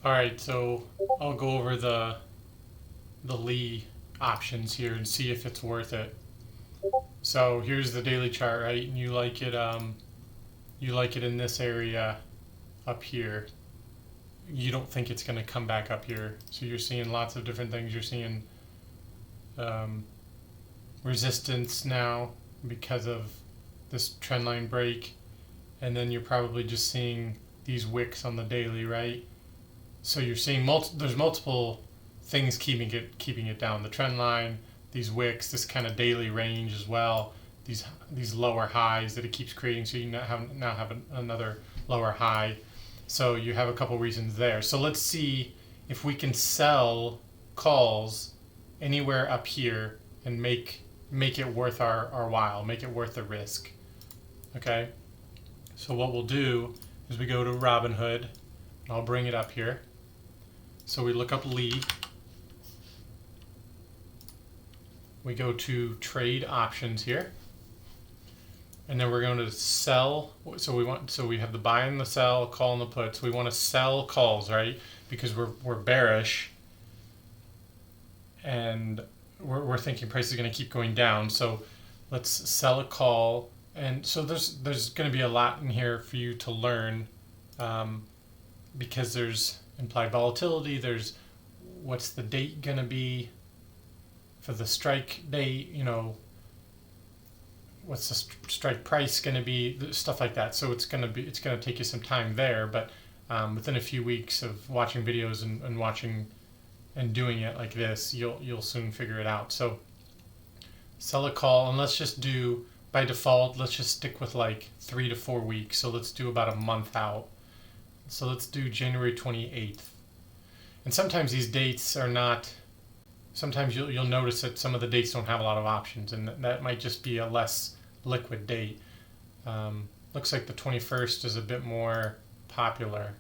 All right, so I'll go over the Lee options here and see if it's worth it. So here's the daily chart, right? And you like it in this area up here. You don't think it's going to come back up here. So you're seeing lots of different things. You're seeing um, resistance now because of this trend line break, and then you're probably just seeing these wicks on the daily, right? So you're seeing there's multiple things keeping it down. The trend line, these wicks, this kind of daily range as well. These lower highs that it keeps creating. So you now have another lower high. So you have a couple reasons there. So let's see if we can sell calls anywhere up here and make it worth our while, make it worth the risk. Okay. So what we'll do is we go to Robinhood. I'll bring it up here. So we look up Lee. We go to trade options here. And then we're going to sell. So we have the buy and the sell, call and the put. So we want to sell calls, right? Because we're bearish and we're thinking price is going to keep going down. So let's sell a call. And so there's going to be a lot in here for you to learn, because there's implied volatility. There's what's the date going to be for the strike date, what's the strike price going to be, stuff like that. So it's going to take you some time there, but within a few weeks of watching videos and watching and doing it like this, you'll soon figure it out. So sell a call, and let's just do, by default, let's just stick with like 3 to 4 weeks. So let's do about a month out. So let's do January 28th. And sometimes these dates are not, sometimes you'll notice that some of the dates don't have a lot of options, and that might just be a less liquid date. Looks like the 21st is a bit more popular.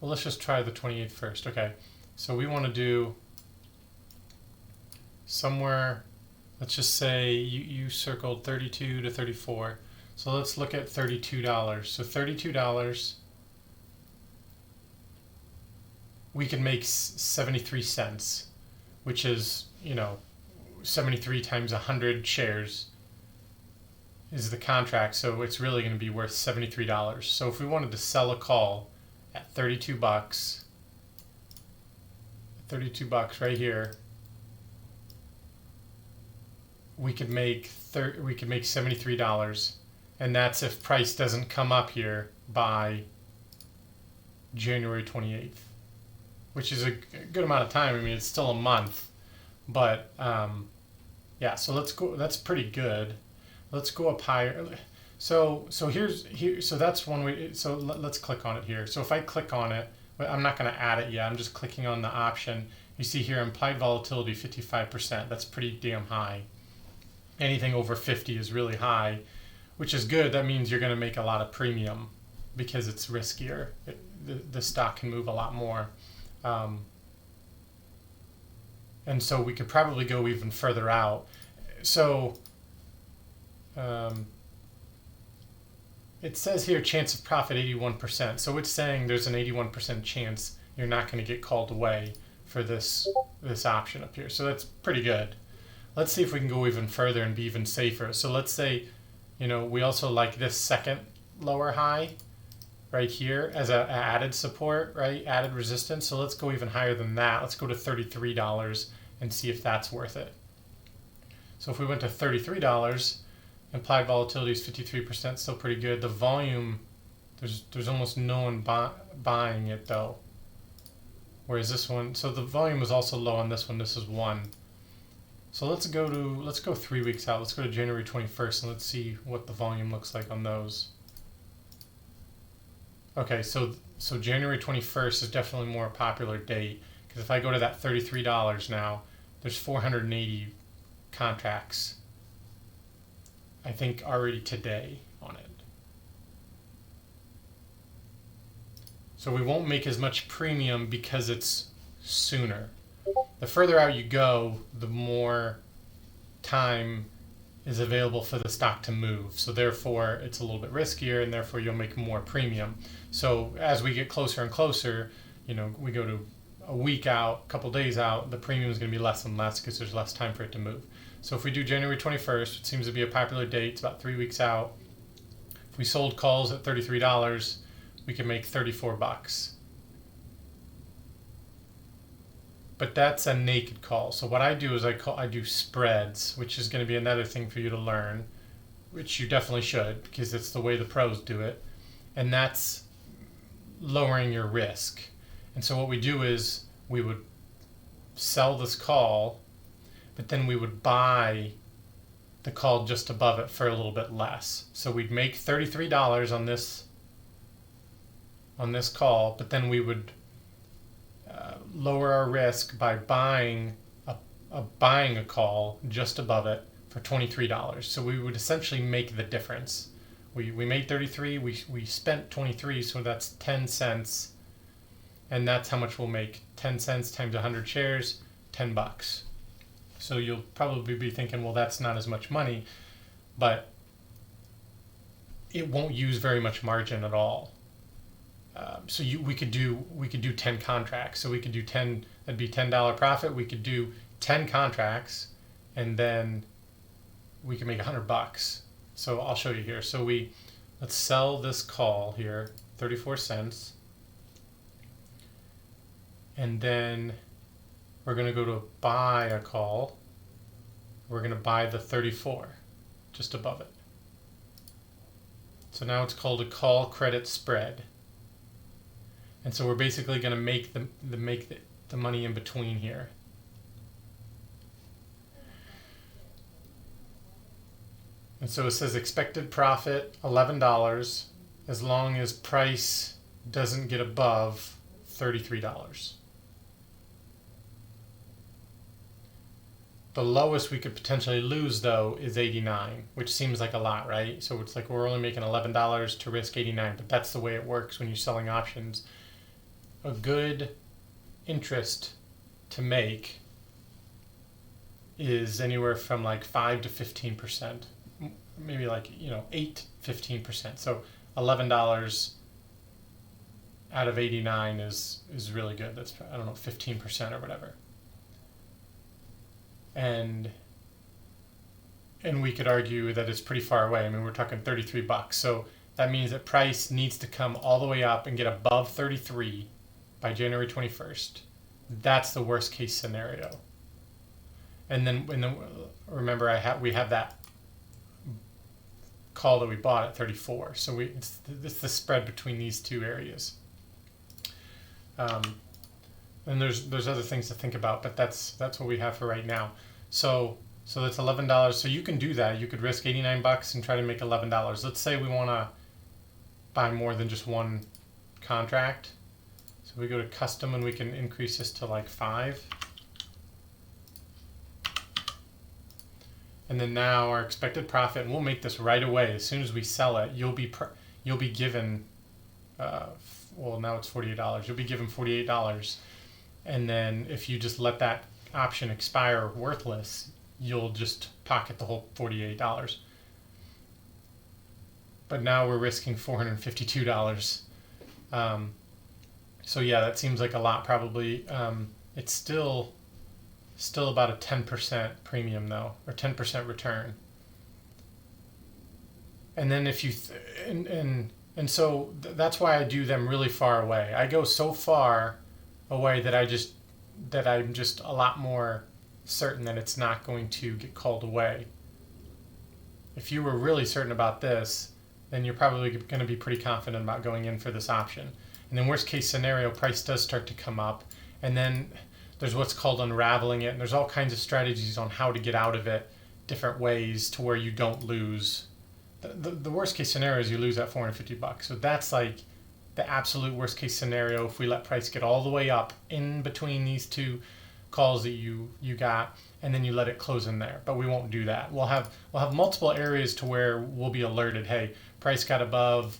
Well, let's just try the 28th first. Okay, so we want to do somewhere, let's just say you circled 32 to 34. So let's look at $32. So $32, we can make 73 cents, which is, 73 times 100 shares is the contract. So it's really going to be worth $73. So if we wanted to sell a call at 32 bucks, right here, we could make $73, and that's if price doesn't come up here by January 28th, which is a good amount of time. I mean, it's still a month, but yeah. So let's go. That's pretty good. Let's go up higher. So that's one way. So let's click on it here. So if I click on it, I'm not going to add it yet. I'm just clicking on the option. You see here implied volatility 55%. That's pretty damn high. Anything over 50 is really high, which is good. That means you're going to make a lot of premium because it's riskier. The stock can move a lot more. And so we could probably go even further out. So it says here chance of profit 81%. So it's saying there's an 81% chance you're not going to get called away for this option up here. So that's pretty good. Let's see if we can go even further and be even safer. So let's say, we also like this second lower high right here as a added support, right? Added resistance. So let's go even higher than that. Let's go to $33 and see if that's worth it. So if we went to $33, implied volatility is 53%, still pretty good. The volume, there's almost no one buying it though. Whereas this one, so the volume was also low on this one. This is 1. So let's go 3 weeks out. Let's go to January 21st and let's see what the volume looks like on those. Okay, so January 21st is definitely more a popular date, because if I go to that $33 now, there's 480 contracts, I think, already today on it. So we won't make as much premium because it's sooner. The further out you go, the more time is available for the stock to move. So therefore, it's a little bit riskier, and therefore you'll make more premium. So as we get closer and closer, we go to a week out, a couple days out, the premium is going to be less and less because there's less time for it to move. So if we do January 21st, it seems to be a popular date, it's about 3 weeks out. If we sold calls at $33, we can make $34. But that's a naked call. So what I do is I do spreads, which is going to be another thing for you to learn, which you definitely should because it's the way the pros do it. And that's lowering your risk. And so what we do is we would sell this call, but then we would buy the call just above it for a little bit less. So we'd make $33 on this call, but then we would lower our risk by buying a call just above it for $23. So we would essentially make the difference. We made 33, we spent 23, so that's 10 cents, and that's how much we'll make. 10 cents times 100 shares, $10. So you'll probably be thinking, well, that's not as much money, but it won't use very much margin at all. So we could do 10 contracts. So we could do 10. That'd be $10 profit. We could do 10 contracts, and then we can make $100. So I'll show you here. So let's sell this call here, 34 cents, and then we're going to go to buy a call. We're going to buy the 34 just above it. So now it's called a call credit spread. And so we're basically going to make the money in between here. And so it says expected profit $11 as long as price doesn't get above $33. The lowest we could potentially lose, though, is $89, which seems like a lot, right? So it's like we're only making $11 to risk $89, but that's the way it works when you're selling options. A good interest to make is anywhere from like 5 to 15%, maybe like 8 to 15%. So $11 out of 89 is really good. That's, I don't know, 15% or whatever. And we could argue that it's pretty far away. I mean, we're talking $33. So that means that price needs to come all the way up and get above 33 by January 21st. That's the worst case scenario. And then remember, we have that call that we bought at 34. So it's the spread between these two areas. And there's other things to think about, but that's what we have for right now. So that's $11. So you can do that. You could risk $89 and try to make $11. Let's say we want to buy more than just one contract. So we go to custom and we can increase this to like 5. And then now our expected profit, and we'll make this right away. As soon as we sell it, you'll be given, well, now it's $48. You'll be given $48. And then if you just let that option expire worthless, you'll just pocket the whole $48. But now we're risking $452. So yeah, that seems like a lot probably. It's still about a 10% premium though, or 10% return. And then if you and so that's why I do them really far away. I go so far away that I'm just a lot more certain that it's not going to get called away. If you were really certain about this, then you're probably going to be pretty confident about going in for this option. And then worst case scenario, price does start to come up, and then there's what's called unraveling it, and there's all kinds of strategies on how to get out of it, different ways to where you don't lose. The worst case scenario is you lose that $450. So that's like the absolute worst case scenario if we let price get all the way up in between these two calls that you got, and then you let it close in there. But we won't do that. We'll have multiple areas to where we'll be alerted, hey, price got above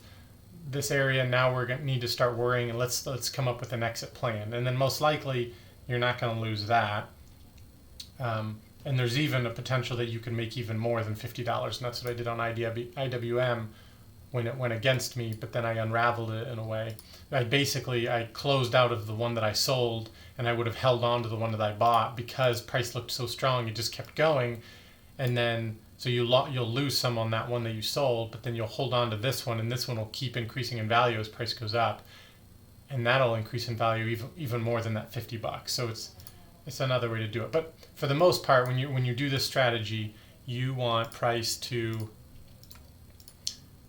this area, now we're going to need to start worrying, and let's come up with an exit plan. And then most likely you're not going to lose that. And there's even a potential that you can make even more than $50, and that's what I did on IWM when it went against me, but then I unraveled it in a way. I closed out of the one that I sold, and I would have held on to the one that I bought because price looked so strong, it just kept going. And then, so you'll lose some on that one that you sold, but then you'll hold on to this one, and this one will keep increasing in value as price goes up. And that'll increase in value even more than that $50. So it's another way to do it. But for the most part, when you do this strategy, you want price to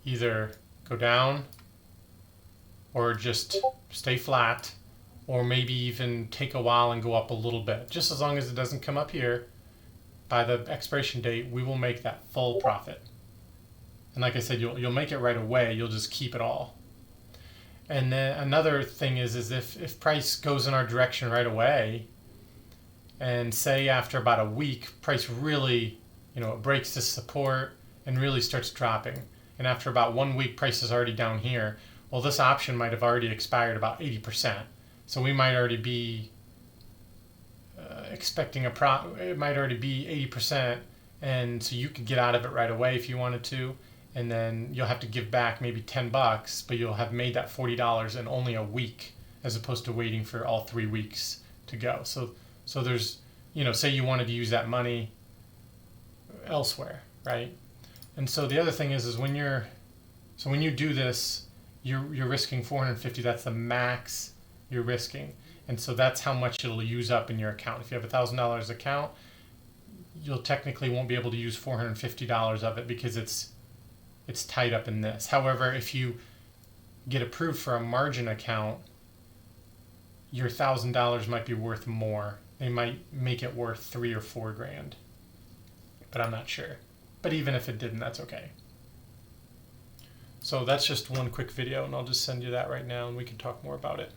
either go down or just stay flat, or maybe even take a while and go up a little bit. Just as long as it doesn't come up here, by the expiration date, we will make that full profit. And like I said, you'll make it right away. You'll just keep it all. And then another thing is if price goes in our direction right away, and say after about a week, price really, it breaks this support and really starts dropping. And after about 1 week, price is already down here. Well, this option might have already expired about 80%. So we might already be expecting it might already be 80%. And so you could get out of it right away if you wanted to. And then you'll have to give back maybe $10, but you'll have made that $40 in only a week, as opposed to waiting for all 3 weeks to go. So there's, say you wanted to use that money elsewhere, right? And so the other thing is when you do this, you're risking 450. That's the max you're risking, and so that's how much it'll use up in your account. If you have $1,000 account, you'll technically won't be able to use $450 of it because it's tied up in this. However, if you get approved for a margin account, your $1,000 might be worth more. They might make it worth $3 or $4 grand, but I'm not sure. But even if it didn't, that's okay. So that's just one quick video, and I'll just send you that right now, and we can talk more about it.